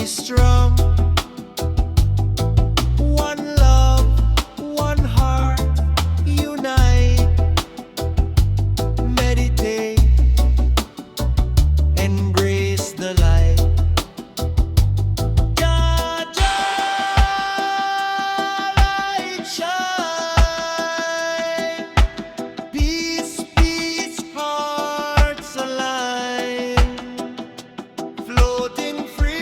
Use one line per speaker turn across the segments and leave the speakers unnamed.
be strong. One love, one heart, unite, meditate, embrace the light. God, your light shine. Peace, peace, hearts align, floating free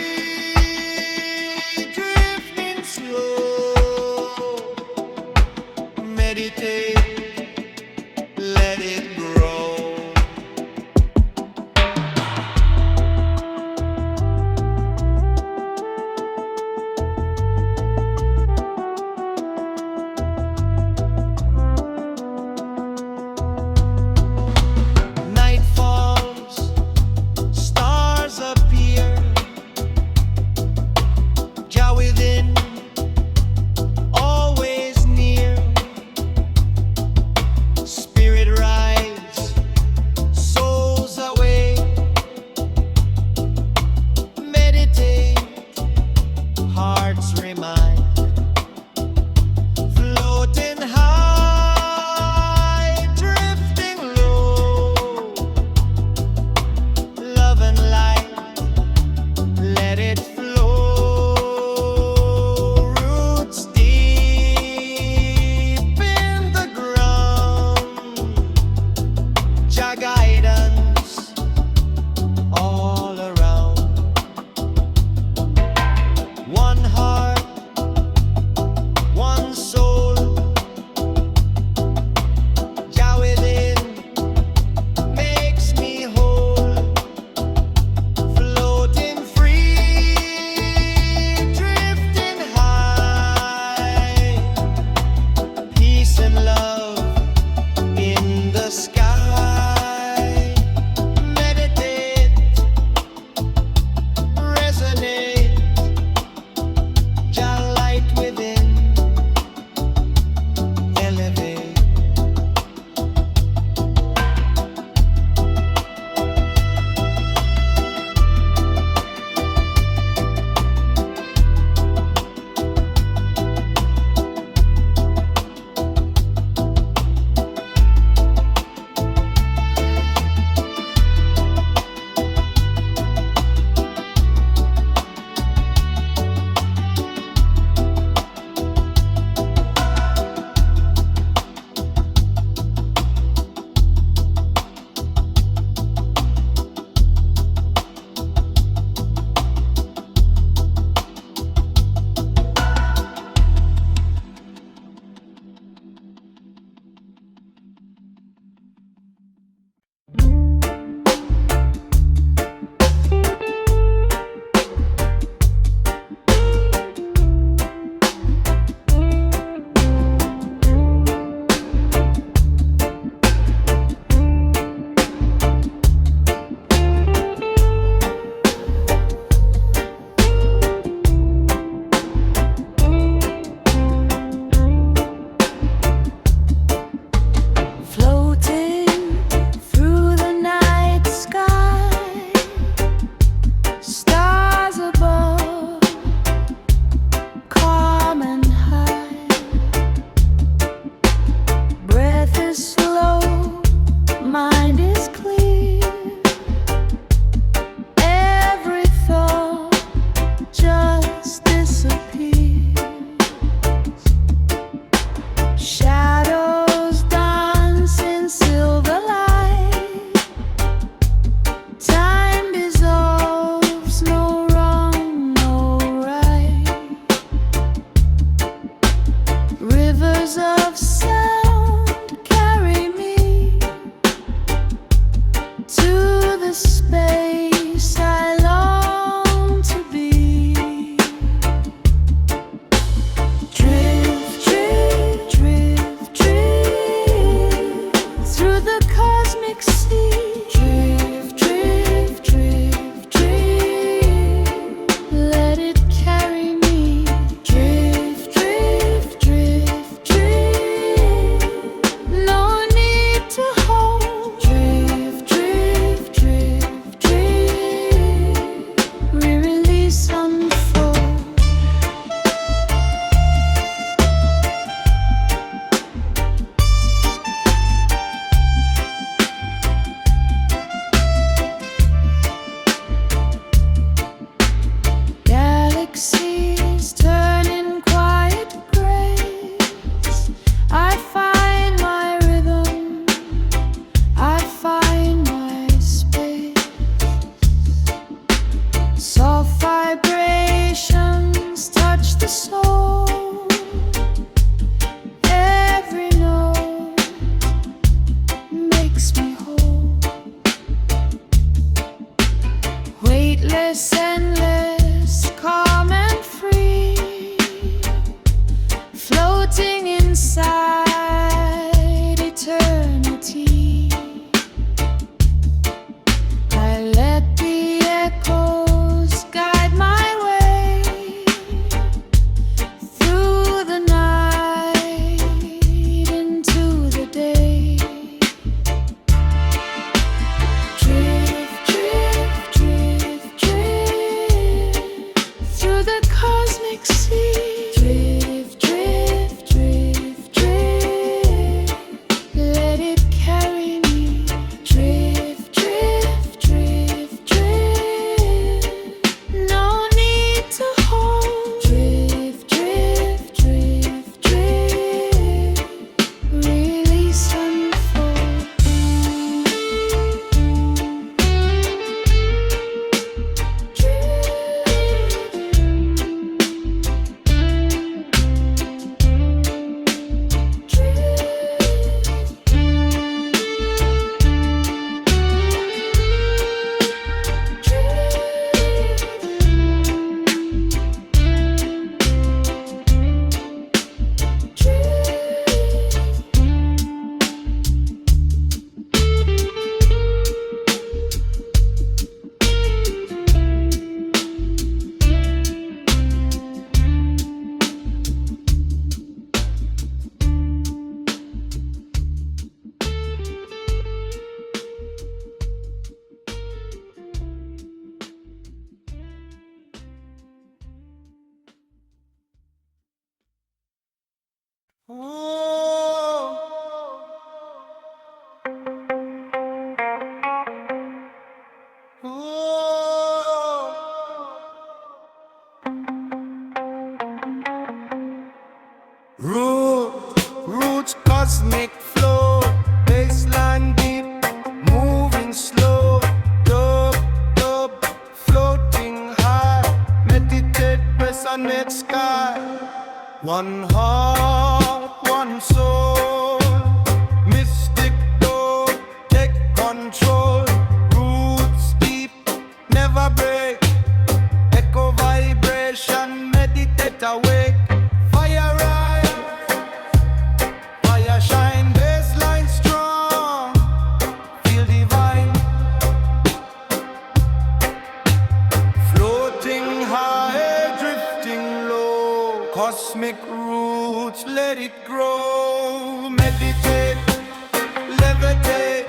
soul. Every note makes me whole. Weightless, endless, calm and free, floating inside eternity. I let the echoes guide my way through the night into the day. Drift, drift, drift, drift through the cosmic sea. Drift, drift, drift, drift, let it carry me. Drift, drift, drift, drift, no need to hold. Drift, drift, drift, drift, release, unfold.
Roots, cosmic flow, baseline deep, moving slow, dub, floating high, meditate, press on that sky. One heart, one soul, mystic door, take control. Roots deep, never break, echo vibration, meditate awake. Fire rise, fire shine, baseline strong, feel divine. Floating high, drifting low, cosmic roots, let it grow. Meditate, levitate,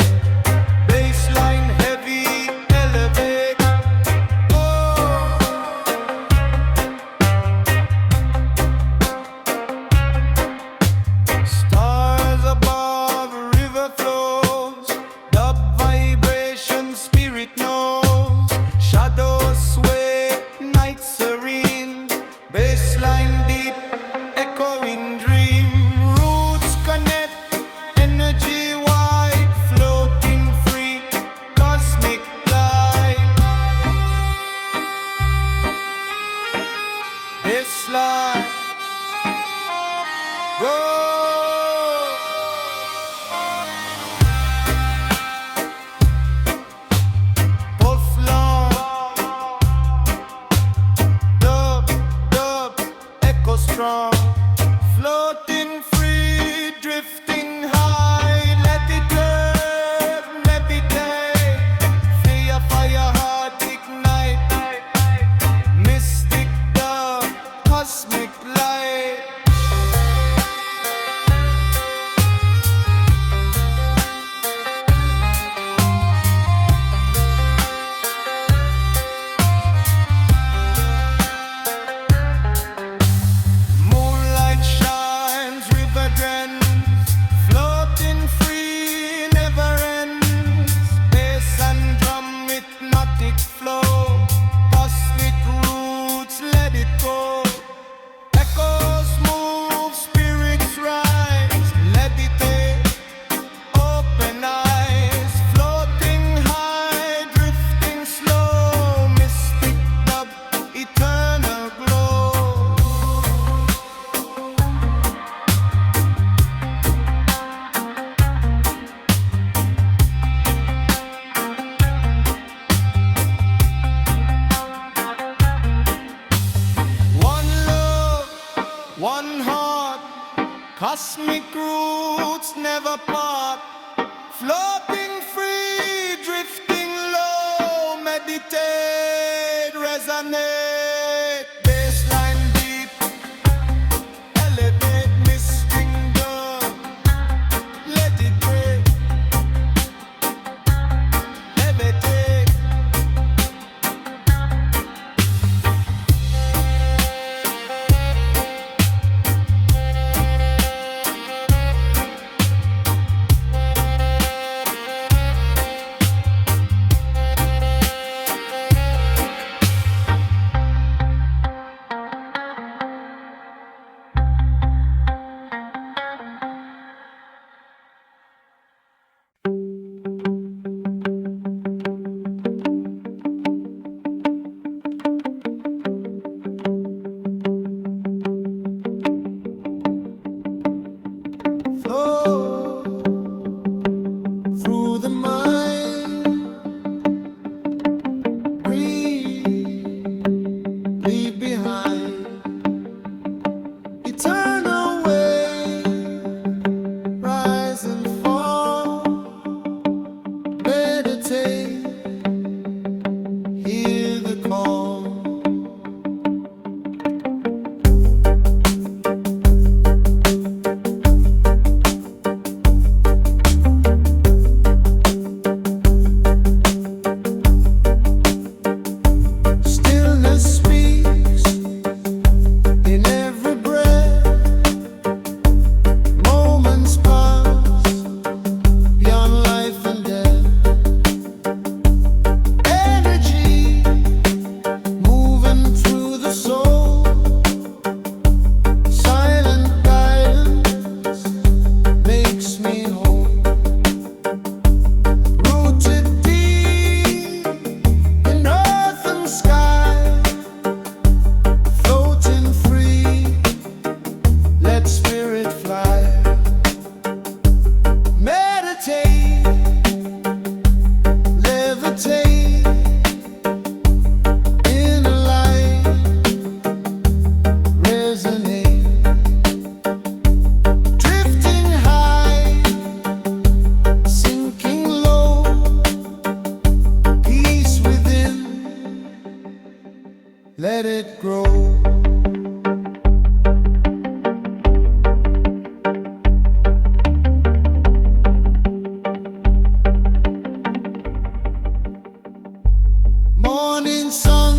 baseline heavy, elevate. Stars above, river flows, dub vibration, spirit knows. Shadows sway, night serene, baseline deep, echoing dream. Roots cosmic roots never part. Floating free, drifting low, meditate, resonate. Bassline deep, elevate, misting dub. Let it break, levitate. Flow through the mind, breathe, leave behind eternal way, rise and fall, meditate, hear the call. Stillness speaks in every breath. Moments pass beyond life and death. Energy moving through the soul. Silent guidance makes me whole. Rooted deep in earth and sky, floating free, let spirit fly. Meditate, levitate, inner light, resonate. Drifting high, sinking low, peace within, let it grow. Morning sun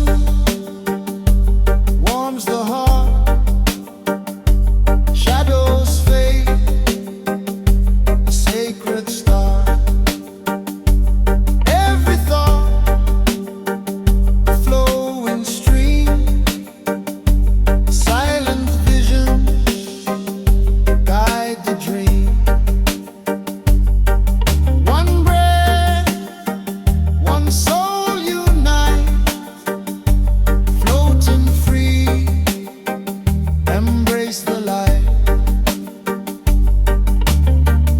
warms the heart, shadows fade, a sacred star. Every thought a flowing stream, silent vision guide the dream. One breath, one soul unite, floating free, embrace the light.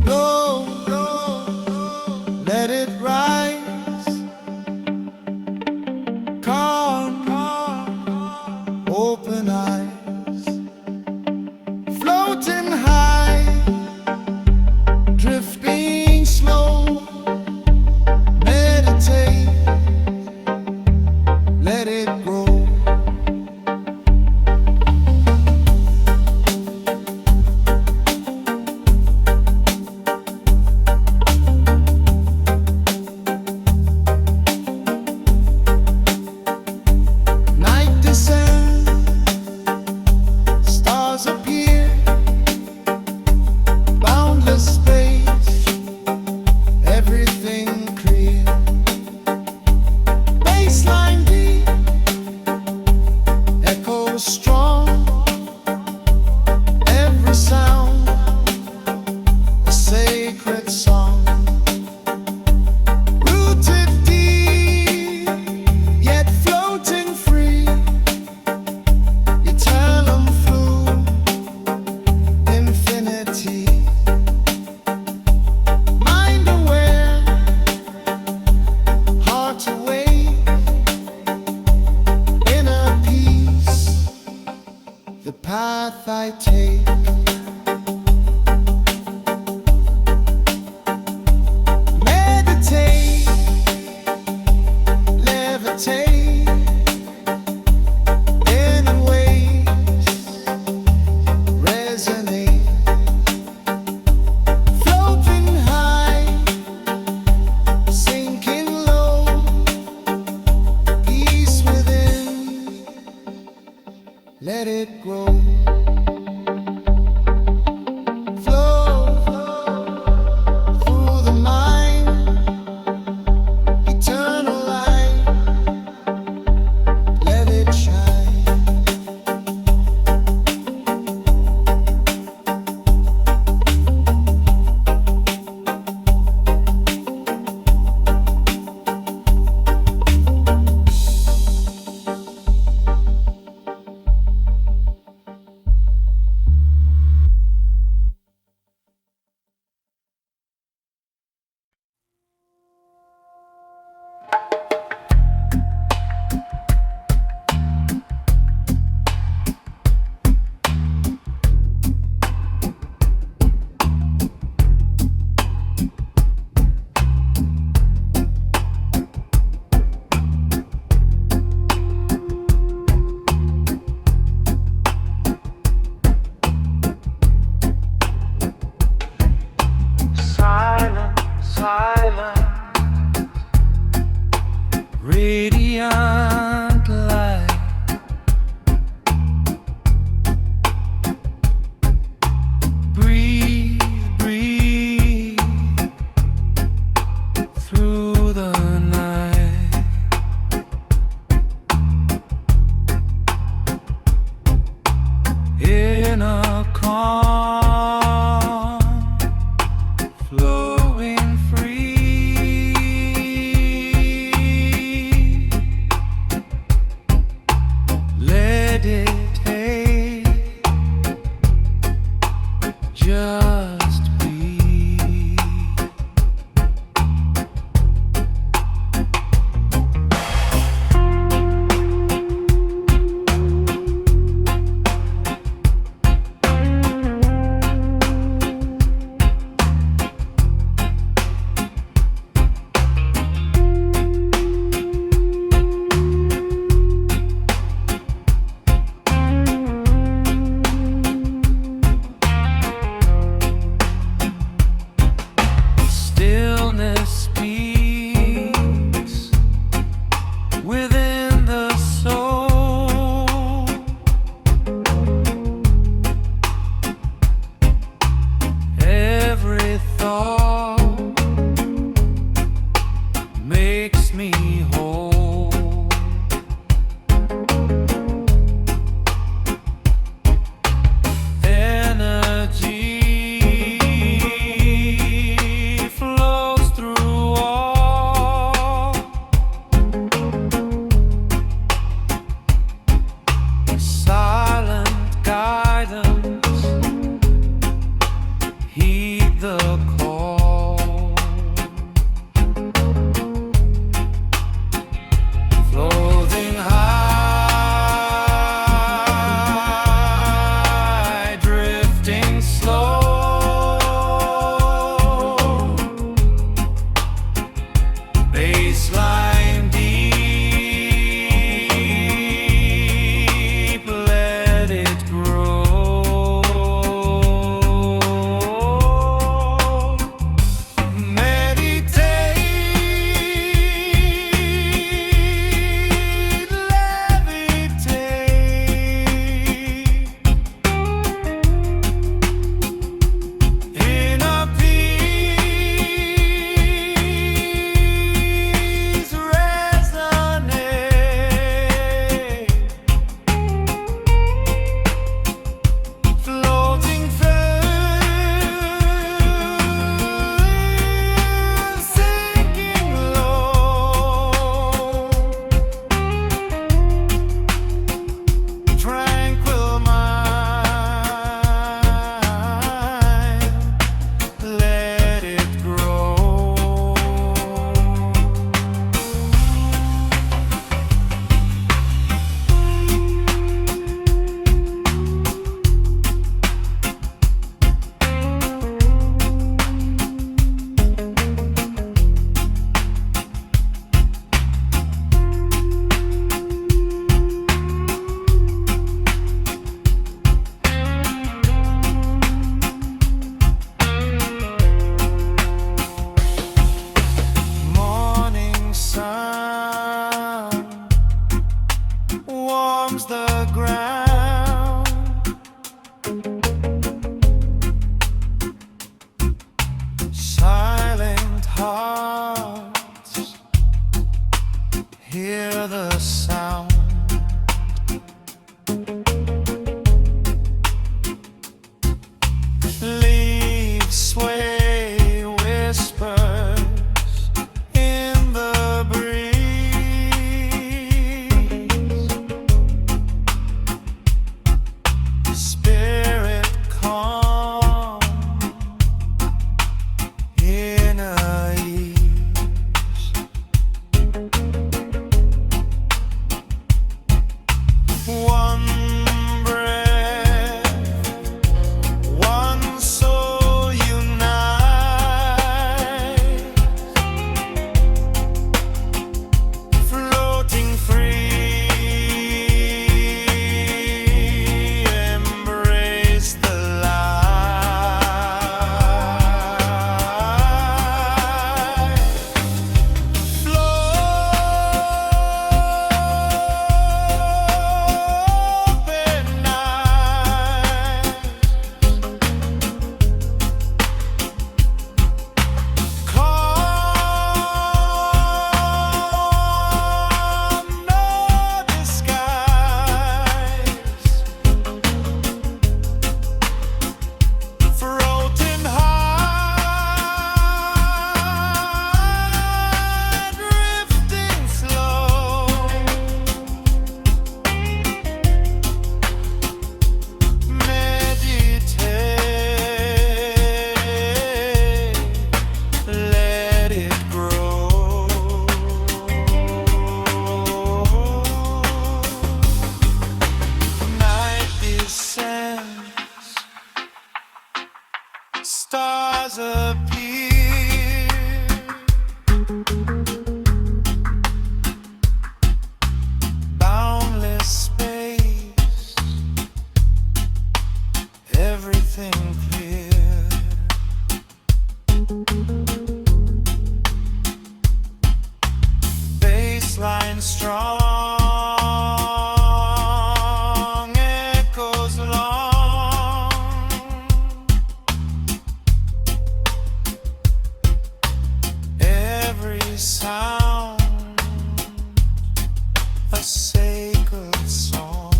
Flow, let it rise. Calm, open eyes. Floating high, drifting slow. Meditate, let it grow. Night descends, stars appear, boundless space, everything clear. Bassline deep, echoes strong, every sound a sacred song. Rooted deep, yet floating free, eternal flow, infinity. Mind aware, heart awake, inner peace, the path I take. let it grow. Flow through the mind, eternal light, let it shine. Radiant light, breathe, breathe through the night. In a calm, flowing free. Let it take, just be. Stillness speaks within the soul. Every thought makes me whole. Energy flows through all. Silent guidance, heed the call. Floating high, drifting slow. Baseline deep, let it grow. Meditate, levitate. Inner peace resonate. Floating firm, sinking low. Tranquil mind, let it grow. Morning sun warms the ground. the sound. Leaves sway, whispers in the breeze. Spirit calm, inner ease. One breath, one soul unite, floating free, embrace the light. Open eyes, calm, no disguise, floating high, drifting slow. Meditate, let it grow. Night descends, stars appear, boundless space, everything clear. Baseline strong, echoes long. Every sound a sacred song.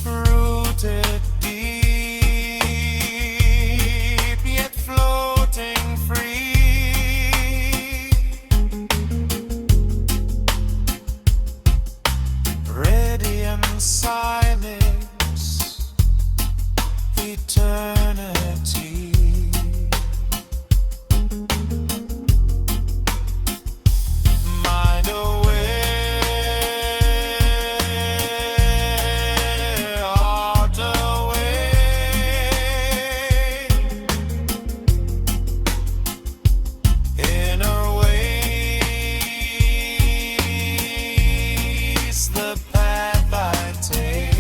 Rooted deep, yet floating free. Radiant silence, eternity. Mind aware, heart away, inner ways, the path I take.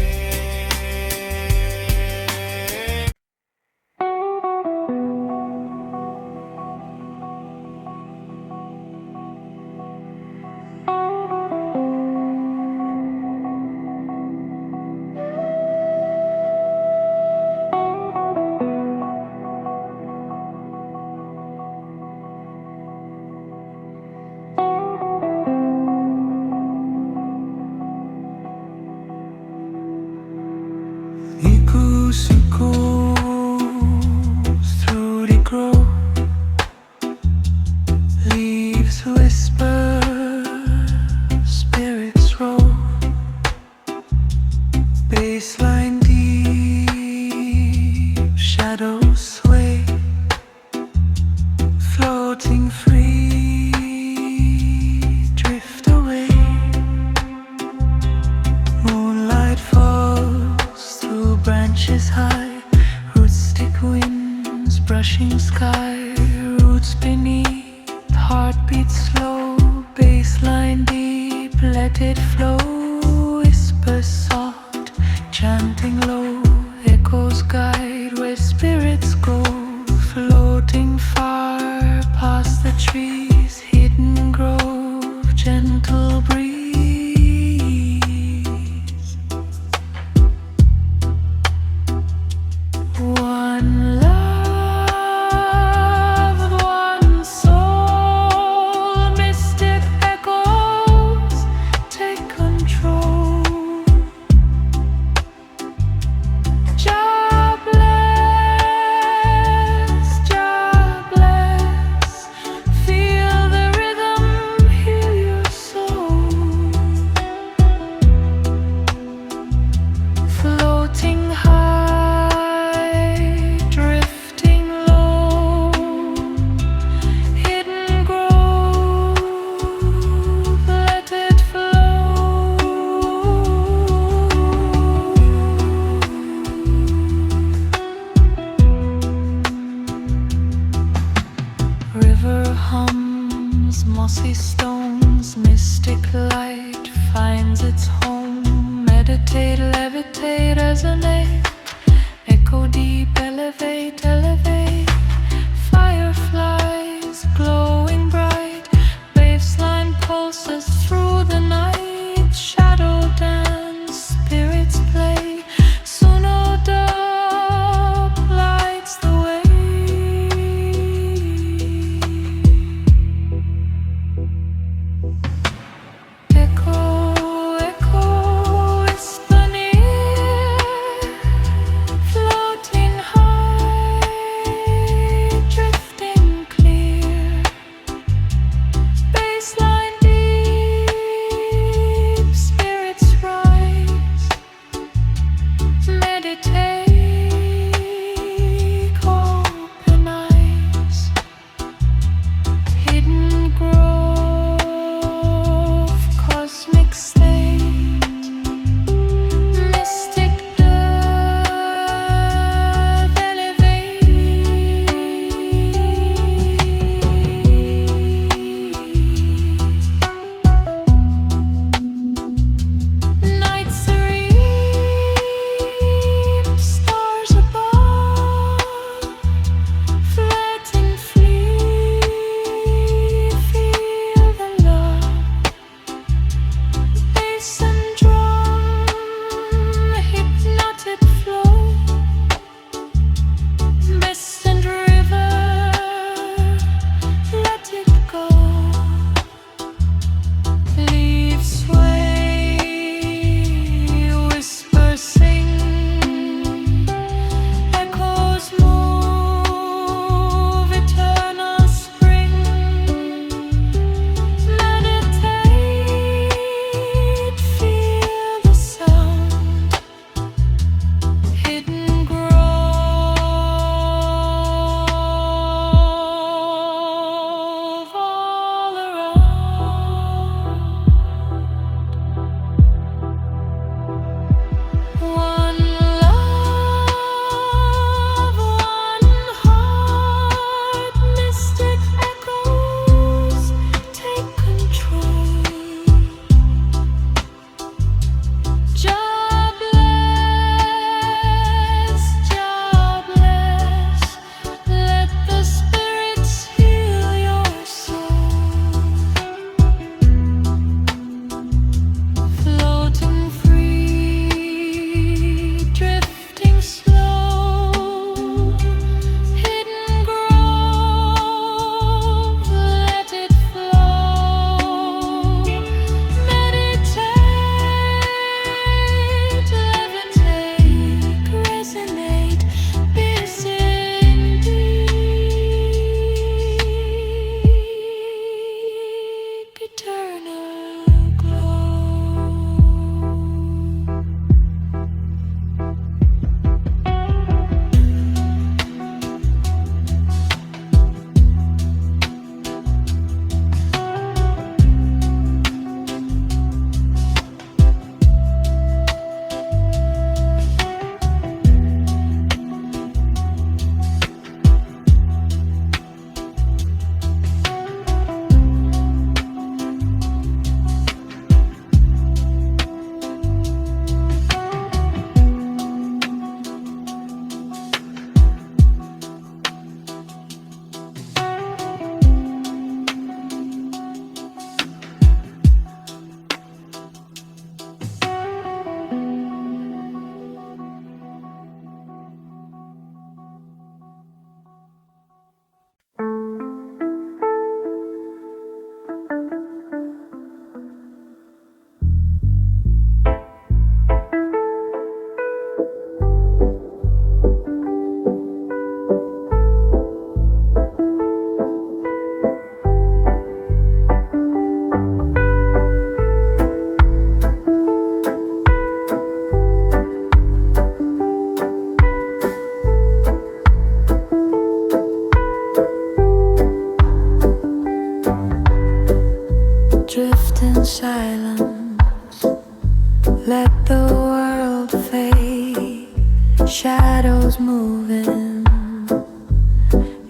Echoes through the grove, leaves whisper, spirits roll. Baseline deep, shadows sway, floating free, drift away. Moonlight falls through branches high, roots stick winds, brushing sky, roots beneath, heartbeat slow, baseline deep, let it flow, whisper soft, chanting low, echoes guide where spirits go, floating far past the trees, hidden grove, gentle breeze. One love, one
river hums, mossy stones, mystic light finds its home. Meditate, levitate, resonate, echo deep, elevate, elevate. Fireflies glowing bright, baseline pulses through the night. Shadow dance, spirits play, Suno dub lights the way. Echo, echo, whisper near, floating high, drifting clear. Baseline deep, spirits rise. Meditate, open eyes. Hidden grove, cosmic state, mystic dove, elevate. Night serene, stars above, floating free. Feel the love, bass and drum, hypnotic flow, mist and river, let it go. Leaves sway, whispers sing, echoes move, eternal spring. Meditate, feel the sound, hidden grove all around. One love, one heart, mystic echoes take control. Jobless, jobless, let the spirits heal your soul. Floating free, drifting slow, hidden grove, let it flow. Meditate, levitate, resonate, piercing deep, eternal glow. Drift in silence, let the world fade. Shadows moving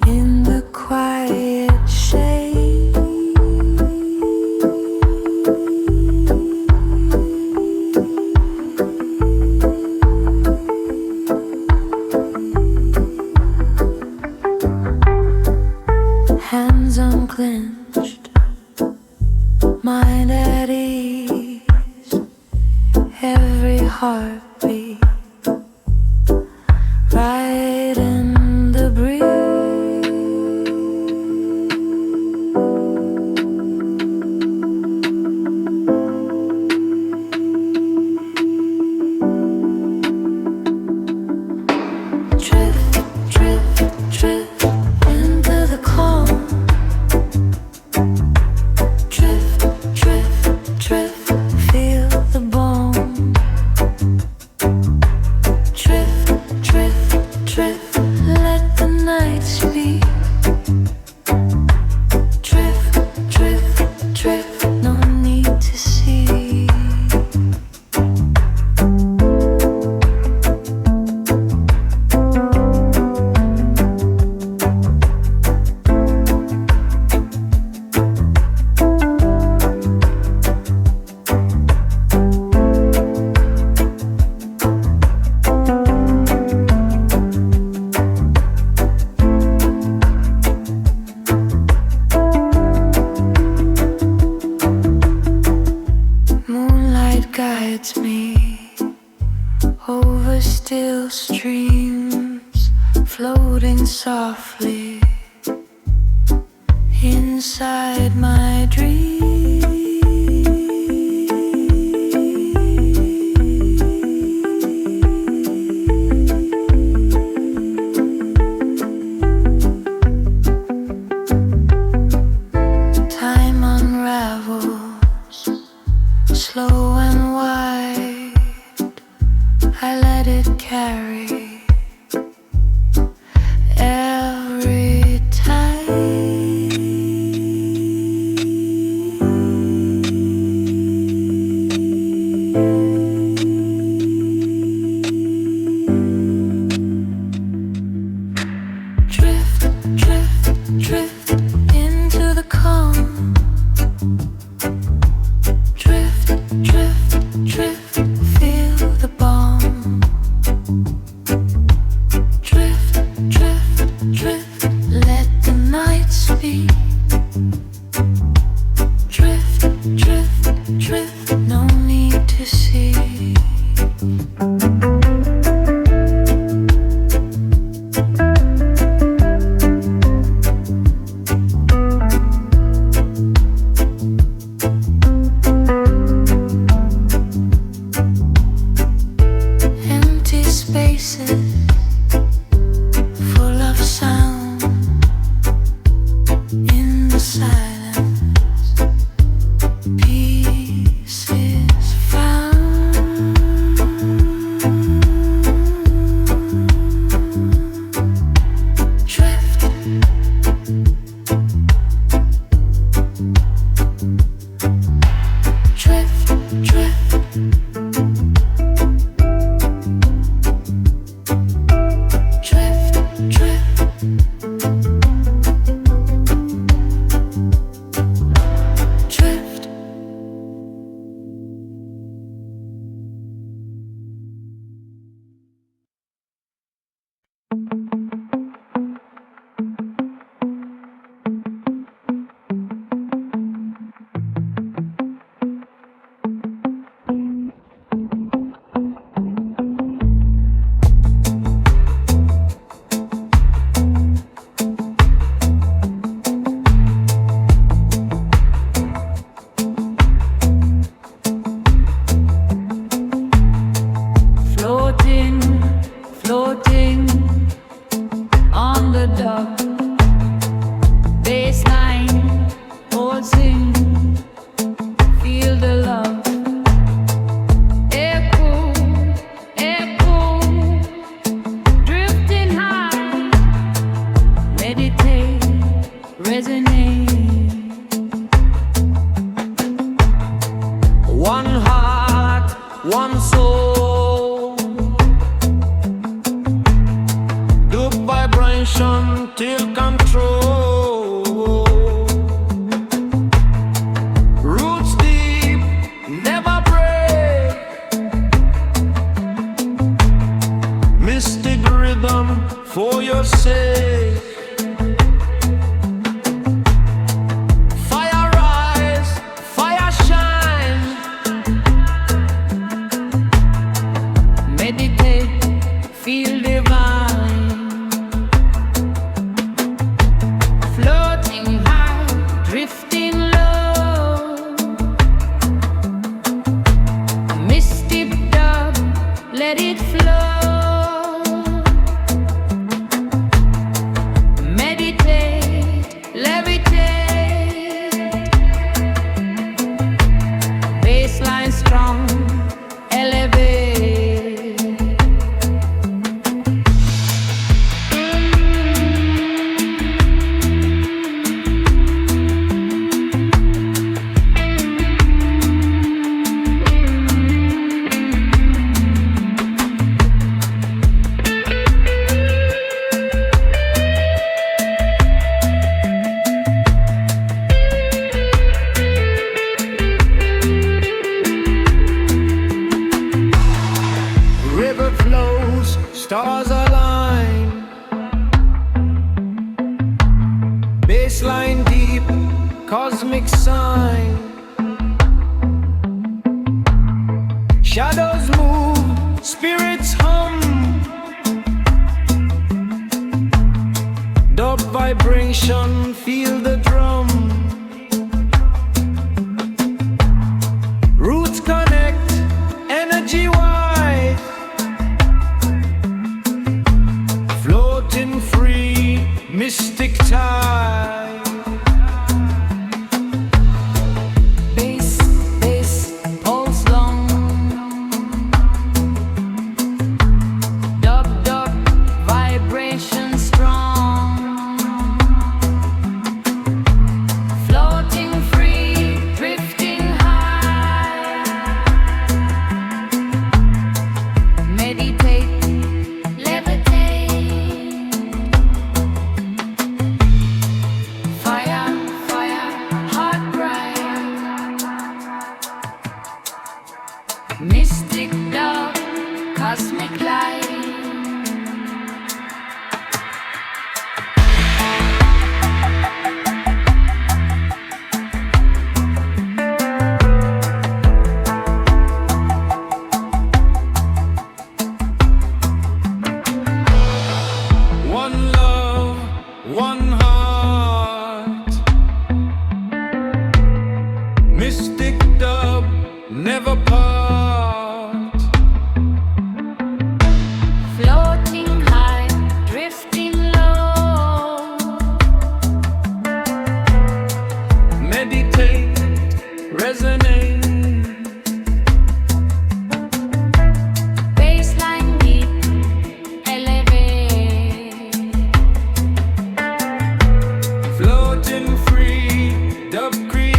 in the quiet hands unclenched, mind at ease, every heartbeat, right in the breeze. Drift, drift, drift into the calm. Drift, drift, drift, feel the bone. Drift, drift, drift, let the night speak. Drift, drift, drift, no need to see. Moonlight guides me over still streams, floating softly inside my dream. Time unravels, slow and wide, I let it carry every drift, drift, drift into the calm. Drift, drift, drift, feel the bomb. Drift, drift, drift, let the night speak. Drift, drift, drift, no need to see. Empty spaces full of sound. In the silence, peace is found. Drift, drift, drift. Drift, drift, drift. Floating, floating on the dock. Bassline, pulsing, feel the love. Echo, echo, drifting high. Meditate, resonate.
One heart, one soul. Dub vibration till control. Roots deep, never break. Mystic rhythm for your sake. cosmic sign. Shadows move, spirits hum. Dub vibration, feel the drum. Roots connect, energy wide. Floating free, mystic tide.
Bass, pulse long. Dub, vibration strong. Floating free, drifting high. Meditate, levitate. Fire, heart bright. Mystic dub, cosmic light.
One love, one heart. Mystic dub, never part.
Floating high, drifting low.
Meditate, resonate.
Baseline deep, elevate.
Floating free, dub create.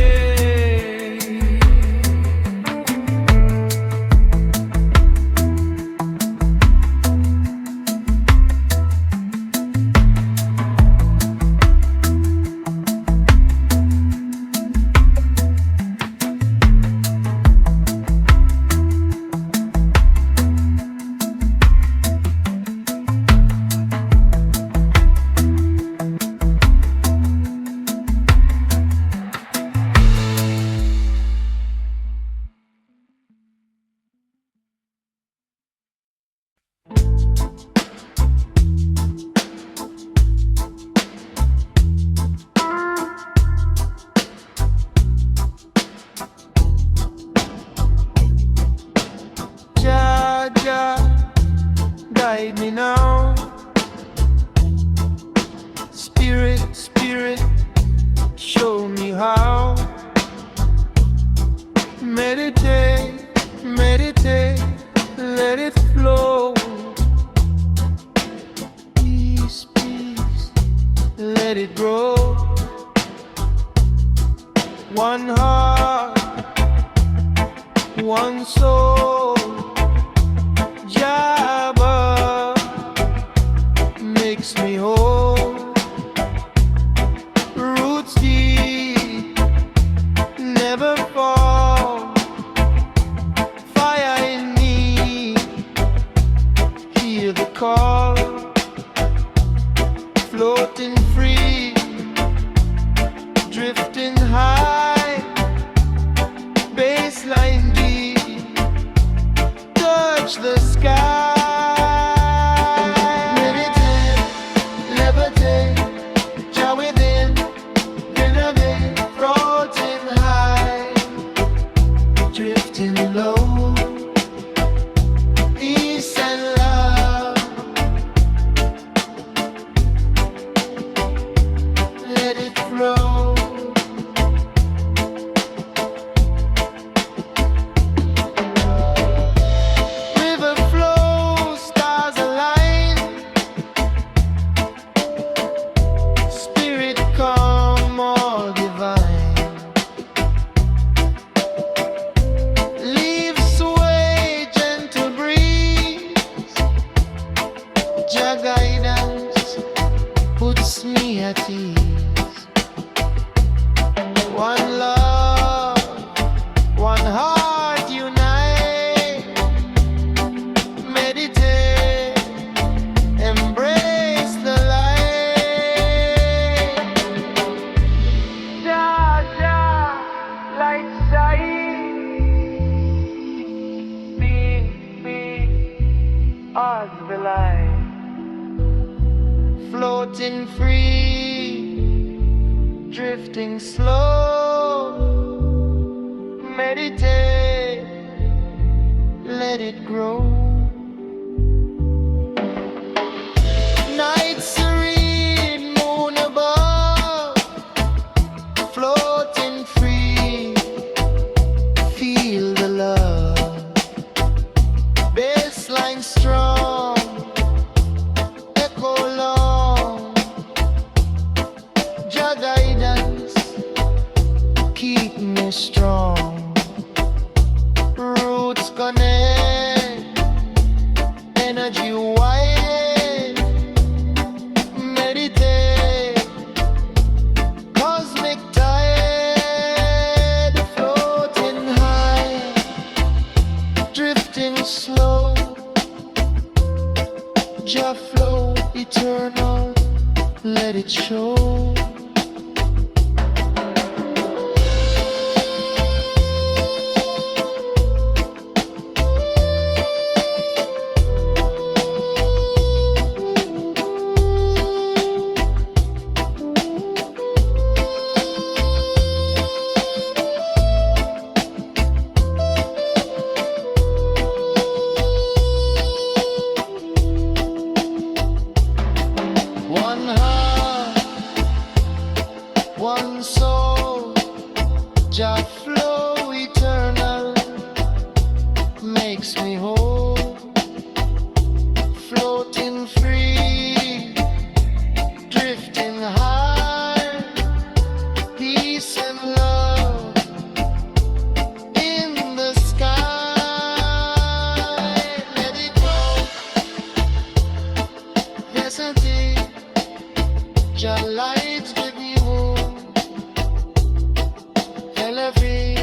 Jah, Jah, guide me now. Spirit, Spirit, show me how. Meditate, meditate, let it flow. Peace, peace, let it grow. One heart, one soul. Jabba makes me whole. Roots deep, never fall. Fire in me, hear the call. Floating free, drifting high. Baseline deep, touch the sky. Meditate, levitate, Jah within, innovate, floating high, drifting low. Peace and love, let it flow. floating free, drifting slow. Meditate, let it grow. Night serene, moon above, floating free. Feel the love, bassline strong, echo long. Jah guidance, keep me strong. Roots connect, energy wide. Meditate, cosmic tide, floating high, drifting slow. Jah flow eternal, let it show. One heart, one soul, Jah flow eternal, makes me whole. Floating free, drifting high, peace and love in the sky. Let it go, hesitate. Jah lights give me hope, elevate.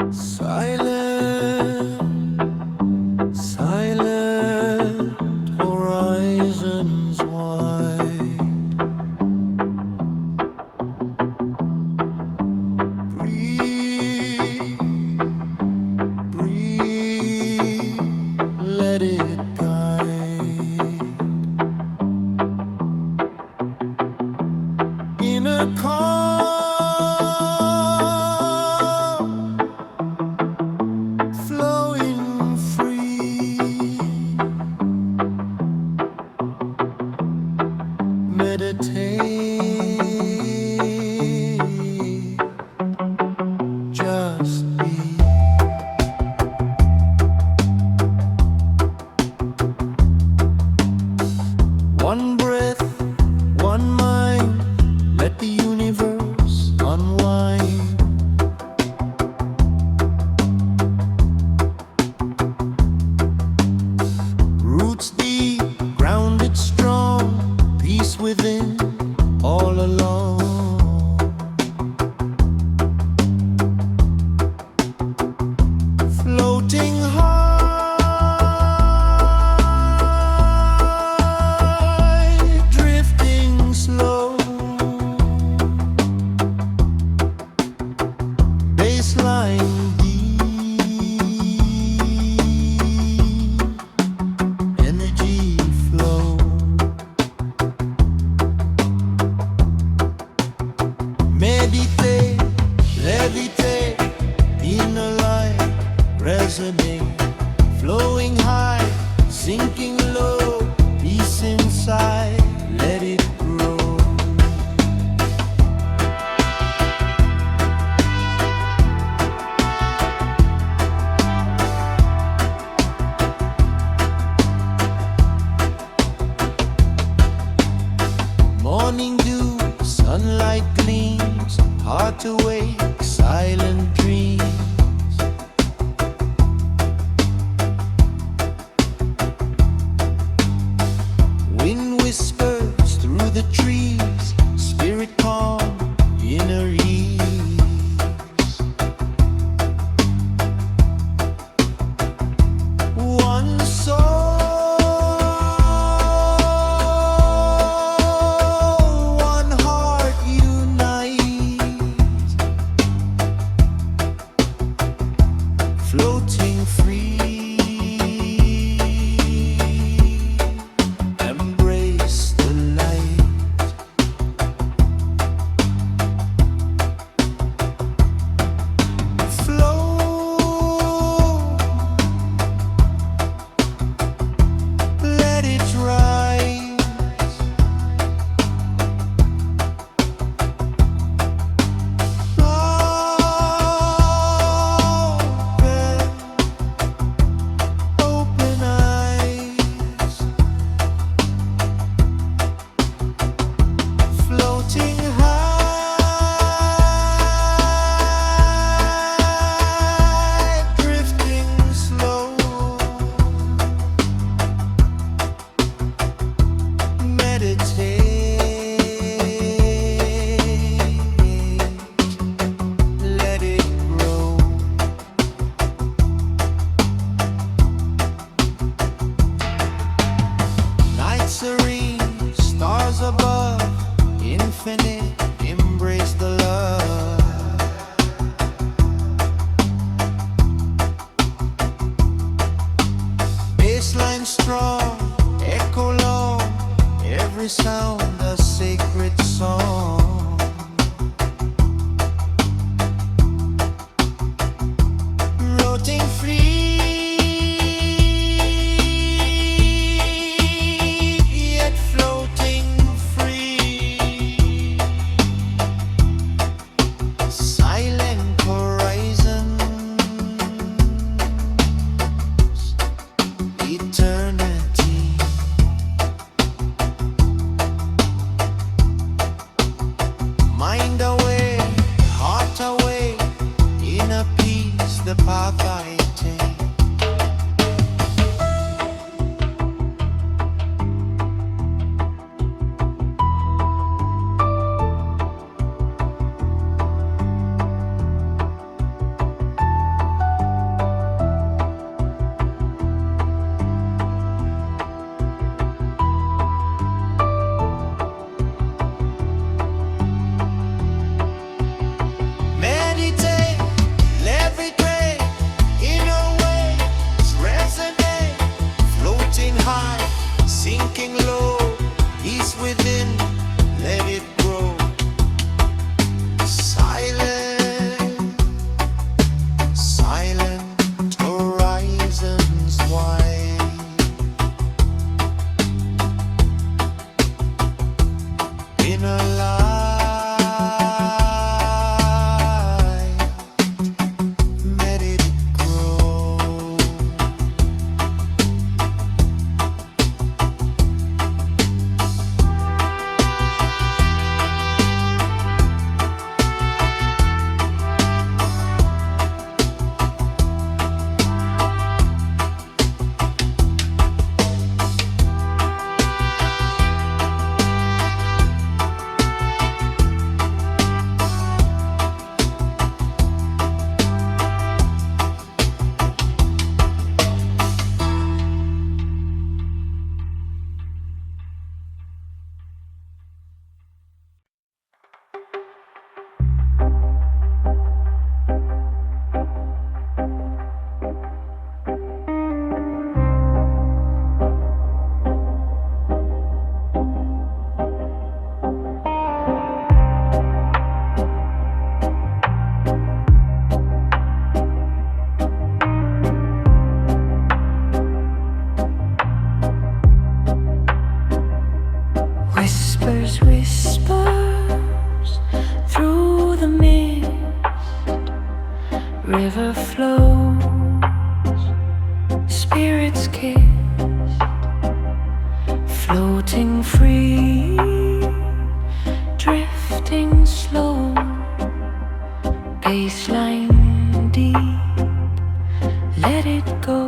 Silent, silent, horizons wide. Breathe, breathe, let it guide. In a calm, flowing free. Meditate, just be. One breath, one mind, let the universe unwind. Roots deep, grounded strong, peace within, all along. Floating high, drifting slow. Bassline deep, energy flow. Meditate, levitate, inner light, resonate, flowing high, sinking low, peace inside, let it grow. Morning dew, sunlight gleams, heart awake, silent dreams.
whispers through the trees, spirit calm, inner ease. One soul, one heart unite, floating free. Serene, stars above, infinite, embrace the love. Bassline strong, echo long, every sound a sacred song. Floating free. Mind away, heart away, inner peace, the path I take. Sinking low, ease within, let it grow. Silent, silent horizons wide. Inner light, let it grow. Whispers through the mist, river flows, spirits kissed, floating free, drifting slow, bassline deep, let it go.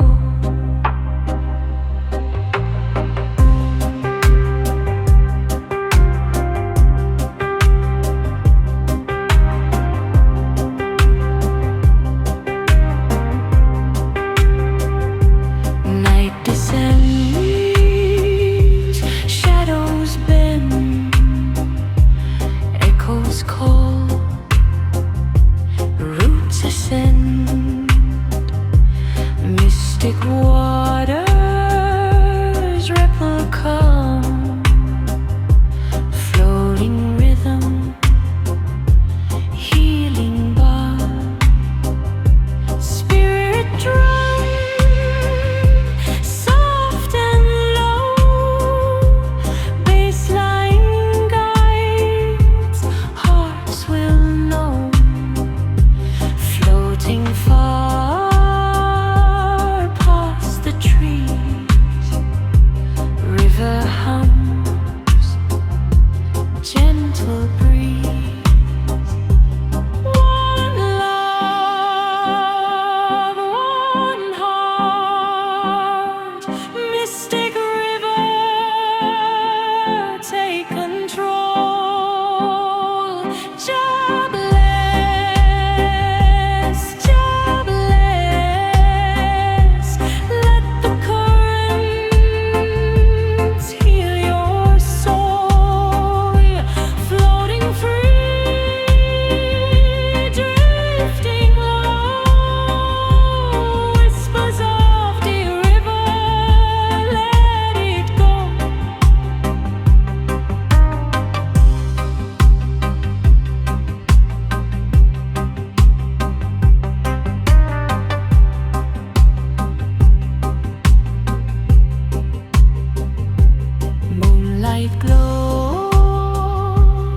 light glow,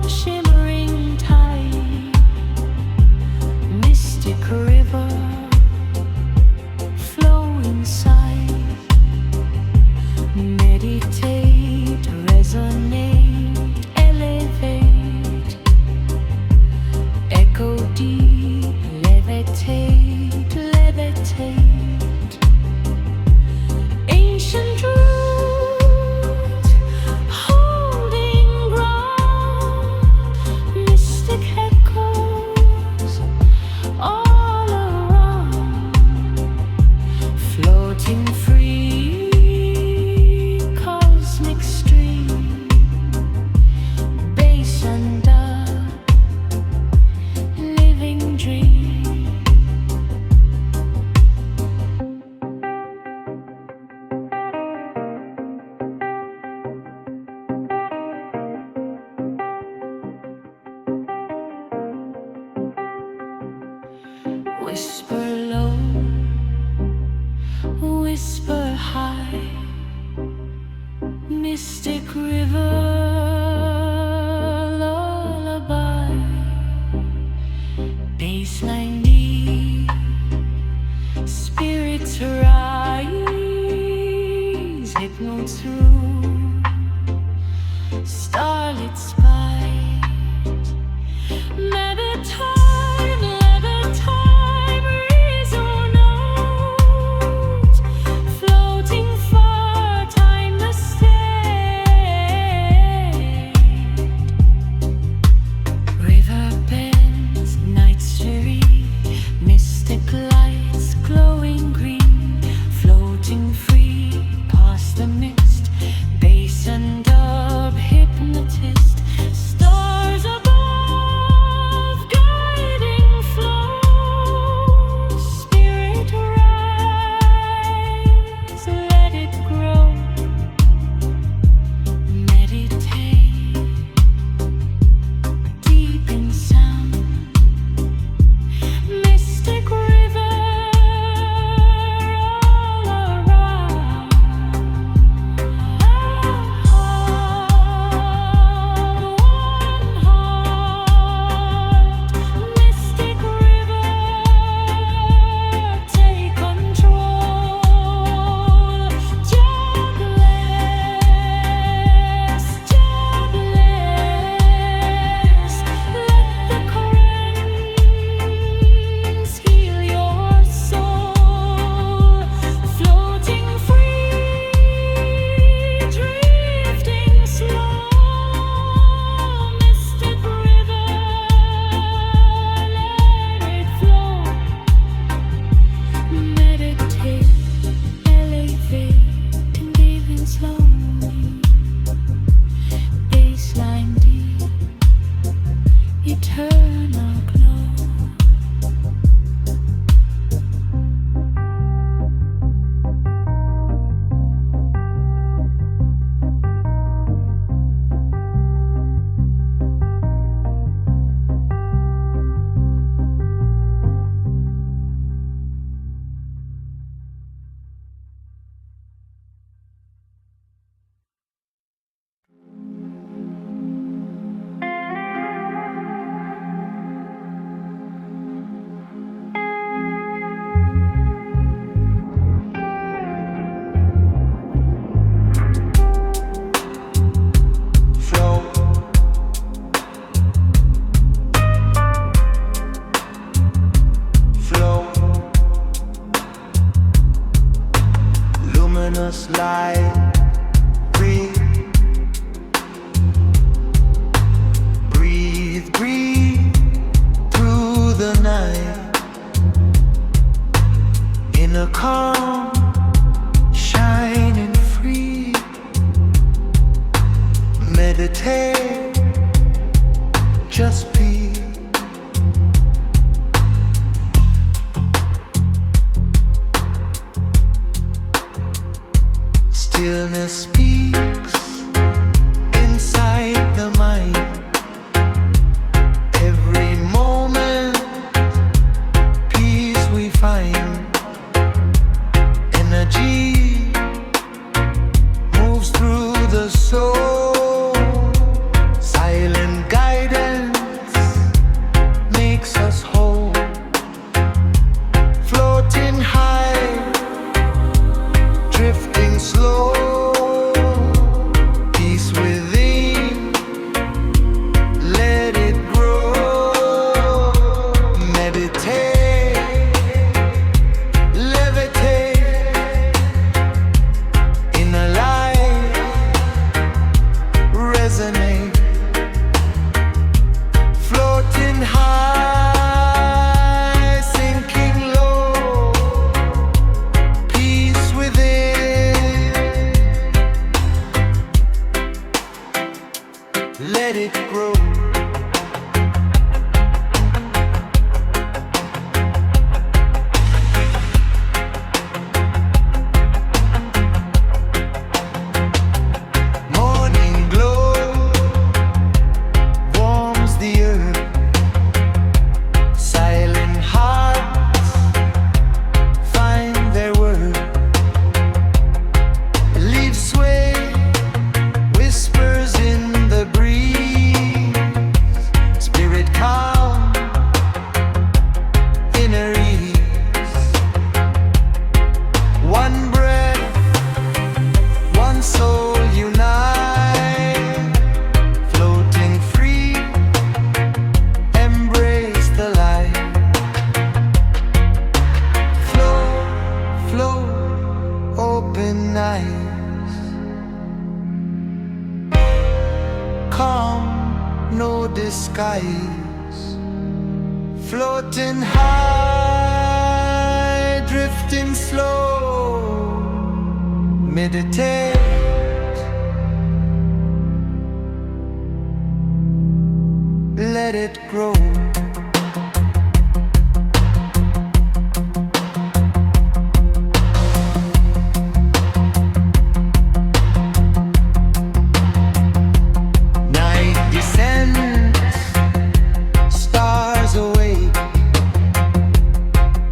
shimmering tide, mystic river, flow inside, meditate, resonate, elevate, echo deep, levitate, levitate, ancient truth, holding ground, mystic echoes all around, floating free, cosmic stream, bass and dub, living dream. Whisper low, whisper high, mystic river, lullaby, baseline deep, spirits rise, hypno through, starlit spite, meditate, levitate, resonate, floating far, timeless state, river bends, night serene, mystic lights glowing green, floating free, past the mist, bass and dub, hypnotist, stars above, guiding flow, spirit rise, let it grow, meditate, deep in sound, mystic river all around, one heart, mystic river, take control, jobless, jobless, let the currents heal your soul, floating free, drifting slow, mystic river, let it flow, meditate, elevate, and even slowly, baseline deep, eternal glow.
Flow, flow, luminous light, breathe, breathe, breathe through the night, in a calm, shining free, meditate, just be. Stillness speaks inside the mind. Every moment, peace we find. Energy moves through the soul. let it grow. Morning glow warms the earth. Silent hearts find their worth. Leaves sway, whispers in the breeze. Spirit calm, inner ease. One breath, one soul unite. Floating free, embrace the light. Flow, flow, open eyes. Calm, no disguise. Floating high, drifting slow. Meditate, let it grow. Night descends, stars awake.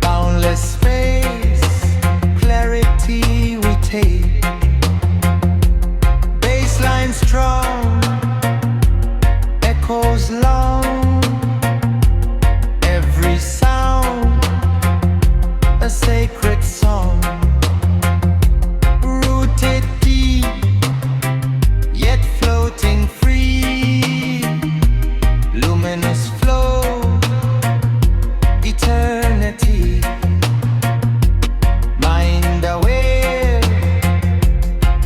Boundless space, clarity we take. Baseline strong, echoes long. Every sound, a sacred song. Rooted deep, yet floating free. Luminous flow, eternity. Mind aware,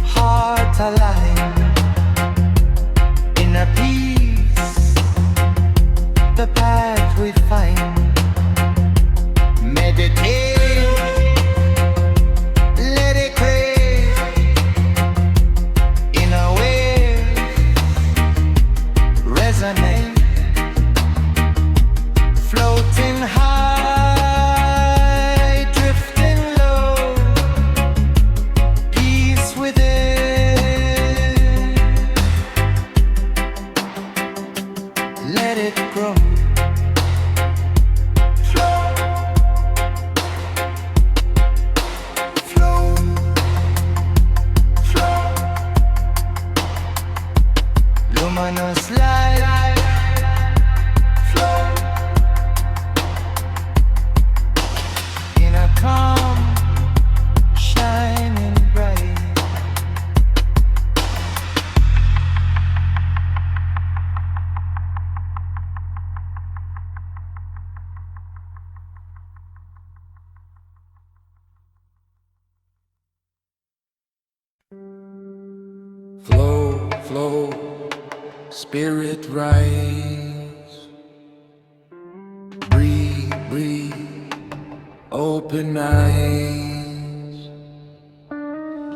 heart aligned. Inner peace, the path we find. Meditate, let it crave. Inner wave, resonate. Floating high, drifting low. Peace within, let it grow. Flow, flow, flow. Luminous light, flow. Inner calm, shining bright.
Flow, flow, spirit rise. Breathe, breathe, open eyes.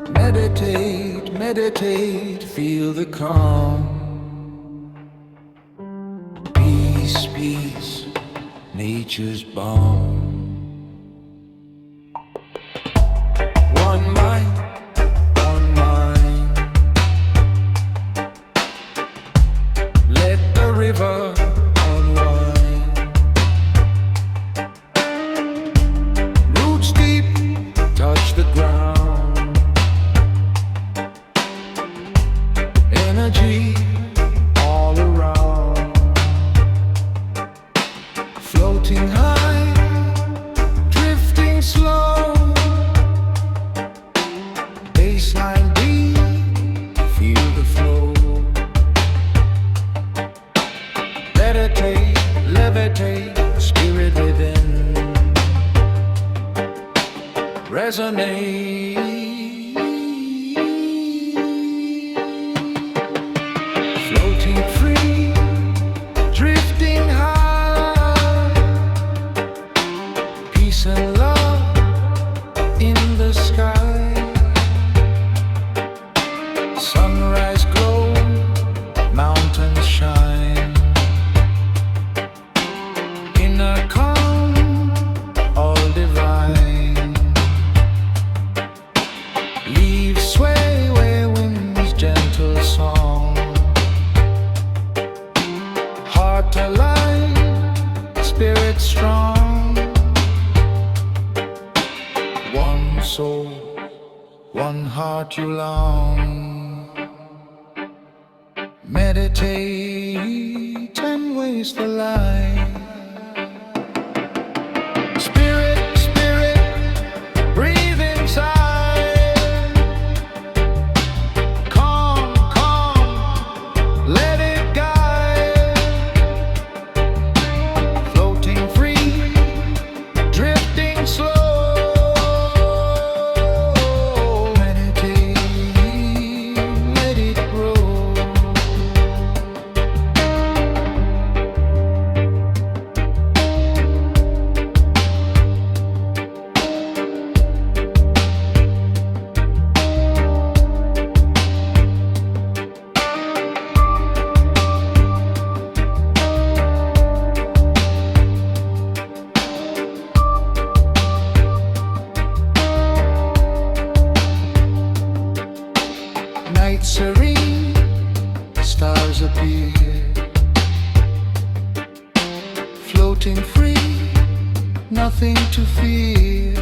Meditate, meditate, feel the calm. Peace, peace, nature's balm. One mind, one mind. Let the river unwind. Roots deep, touch the ground. Energy all around. Floating high, drifting slow. Baseline deep, feel the flow. Meditate, levitate, spirit within. Resonate. Floating free, drifting high. Peace and love in the sky. Sunrise glow, mountain
heart aligned, spirit strong. One soul, one heart you long. Meditate and waste the light. Spirit, spirit, breathe inside. Calm, calm, let it guide. Floating free, drifting slow. Meditate, let it grow. Night serene, stars appear, floating free, nothing to fear.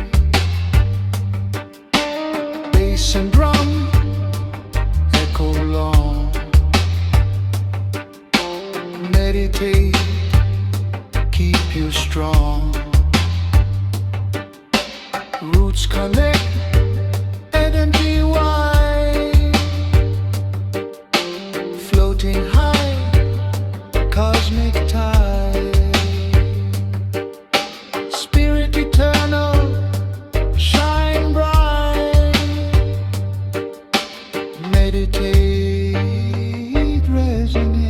Bass and drum echo long. Meditate, keep you strong. Roots connect, energy wide. Floating high, cosmic tide. Spirit eternal, shine bright. Meditate, resonate.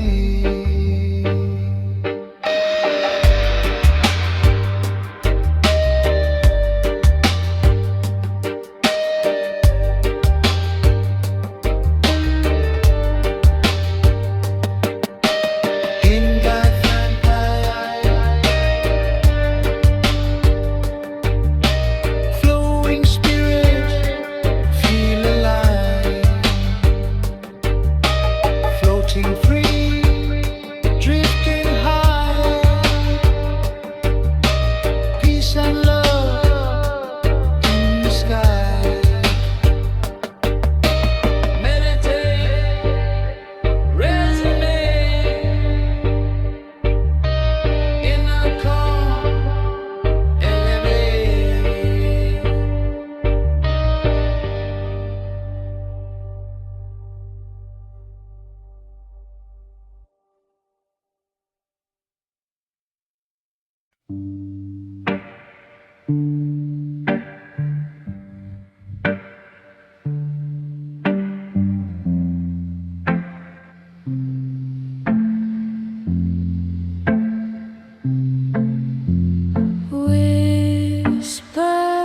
In God's flowing spirit, feel alive. Floating free, drifting high. Peace and love in the sky. Meditate, resonate. Inner calm, elevate.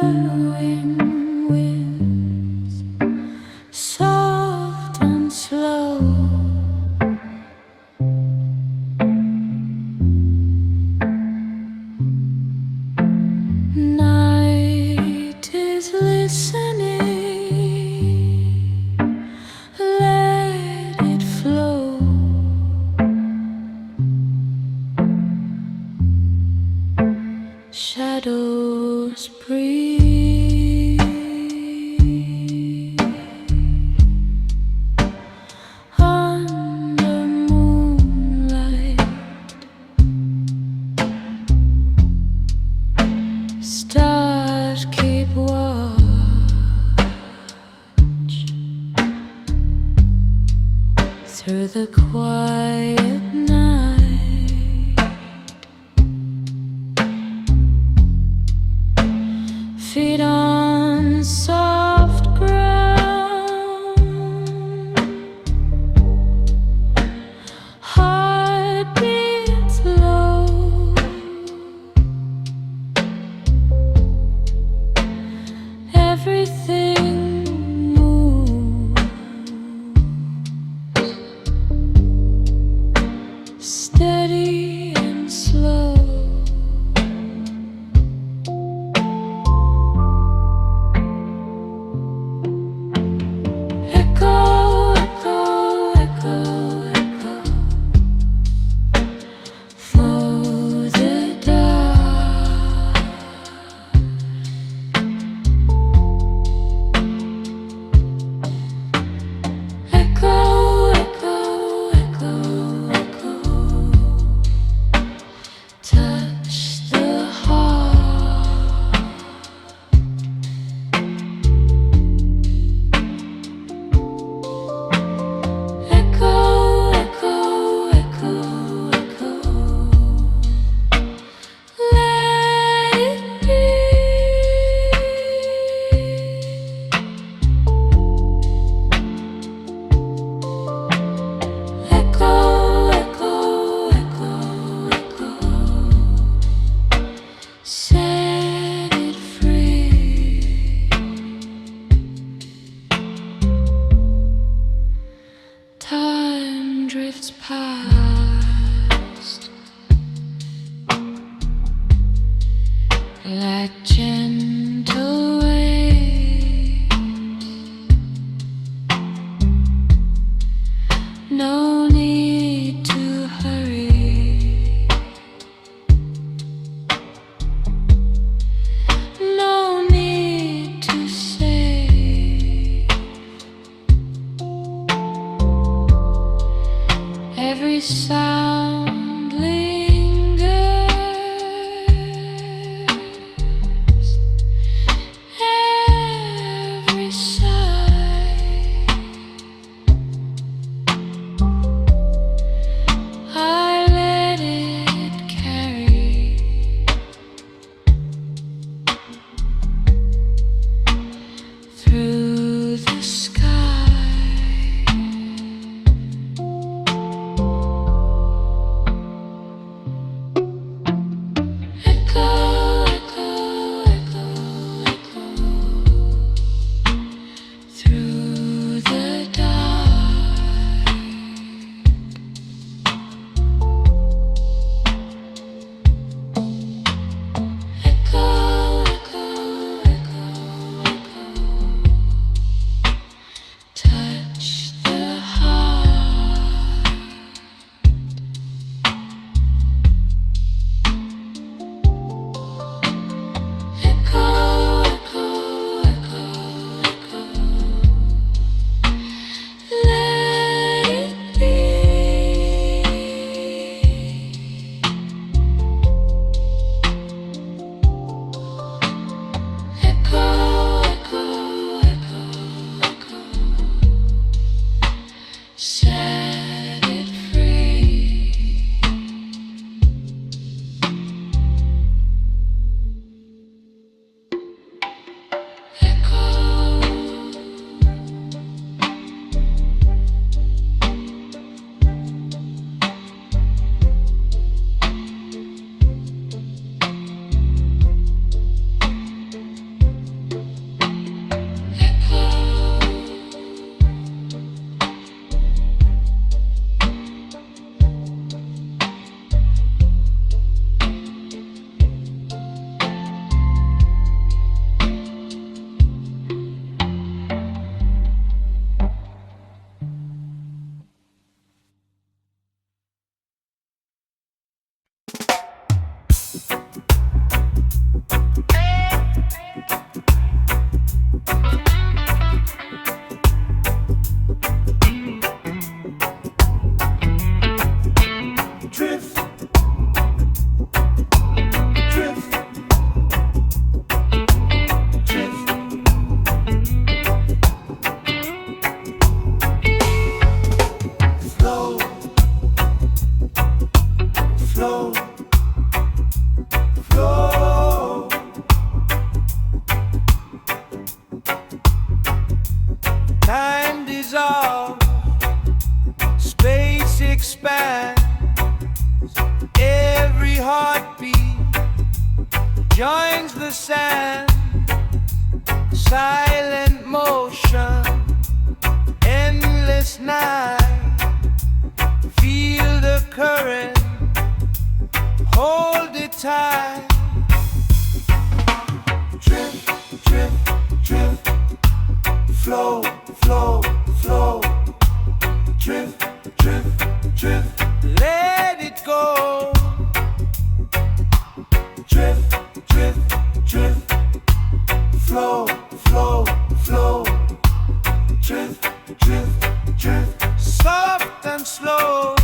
Whispering winds, soft and slow. Night is listening, let it flow. Shadows breathe under moonlight. Stars keep watch through the quiet night. Feet on soft ground, heart beats low. Everything moves, steady and slow. Echo, echo, echo, echo. drifts past like gentle waves. No need to hurry. No need to say. Every sound lingers. Every sigh. I let it carry through the sky. Echo, echo, echo, echo through the dark. Echo, echo, echo, echo. Touch the heart. Echo, echo, echo, echo. Let it be. Echo, echo, echo, echo. Set it free. Echo.
Drift, drift, drift. Flow, flow, flow. Time dissolves, space expands. Every heartbeat joins the sand. Silent motion, endless night. Feel the current, hold it tight. Drift, drift, drift. Flow, flow, flow. Drift, drift, drift. Let it go. Drift, drift, drift. Flow, flow, flow. Drift, drift, drift. Soft and slow.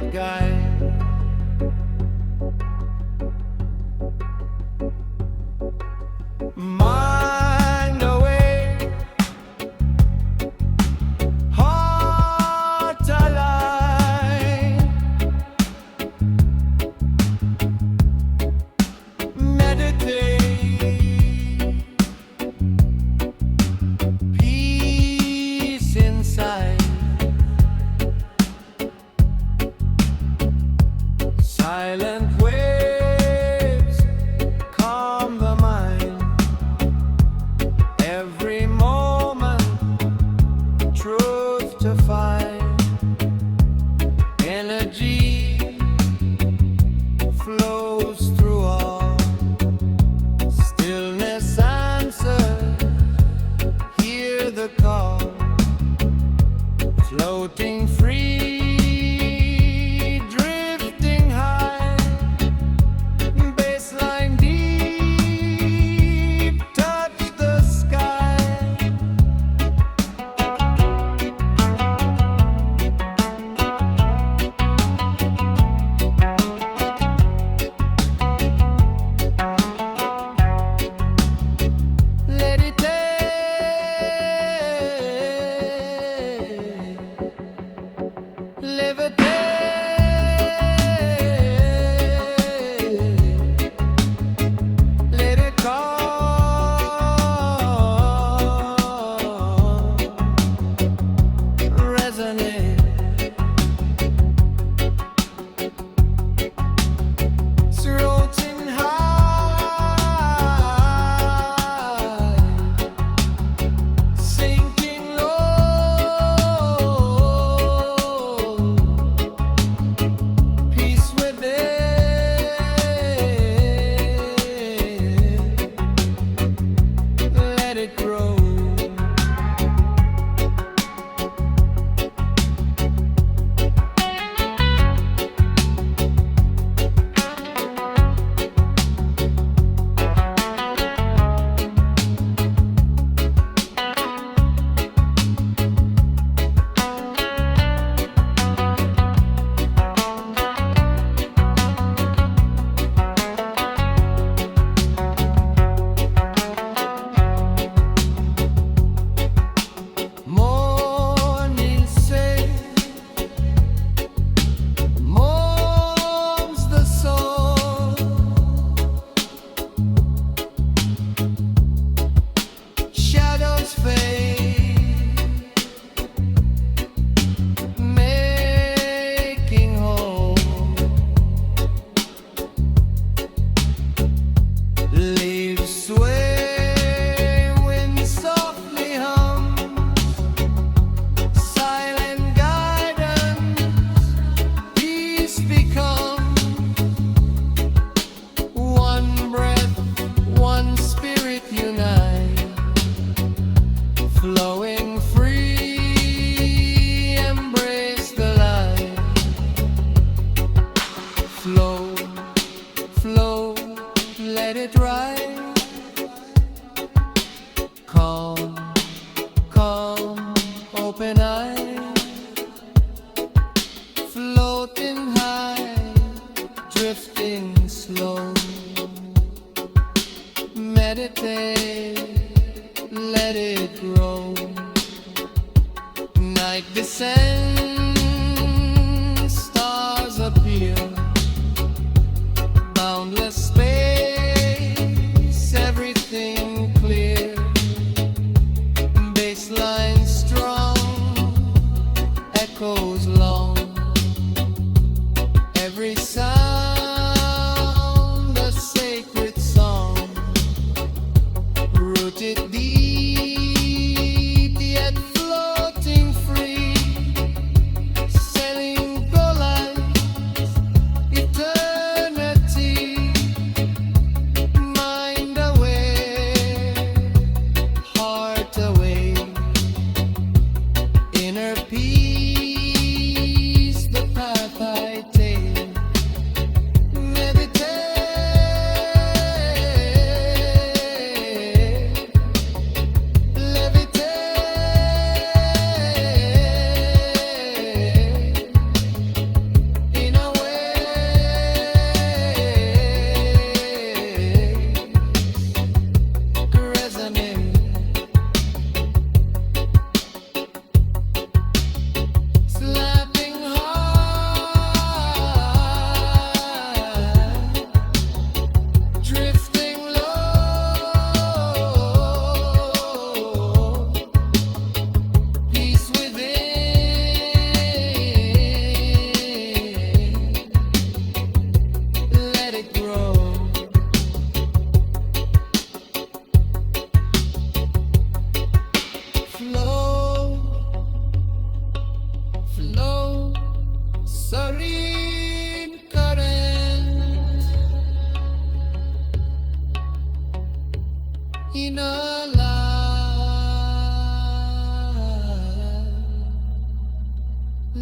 it guide. Mind away, heart alive, meditate, peace inside. Silent waves calm the mind. Every moment, truth to find. Energy flows through all. Stillness answers. Hear the call. Floating free.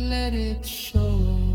let it show.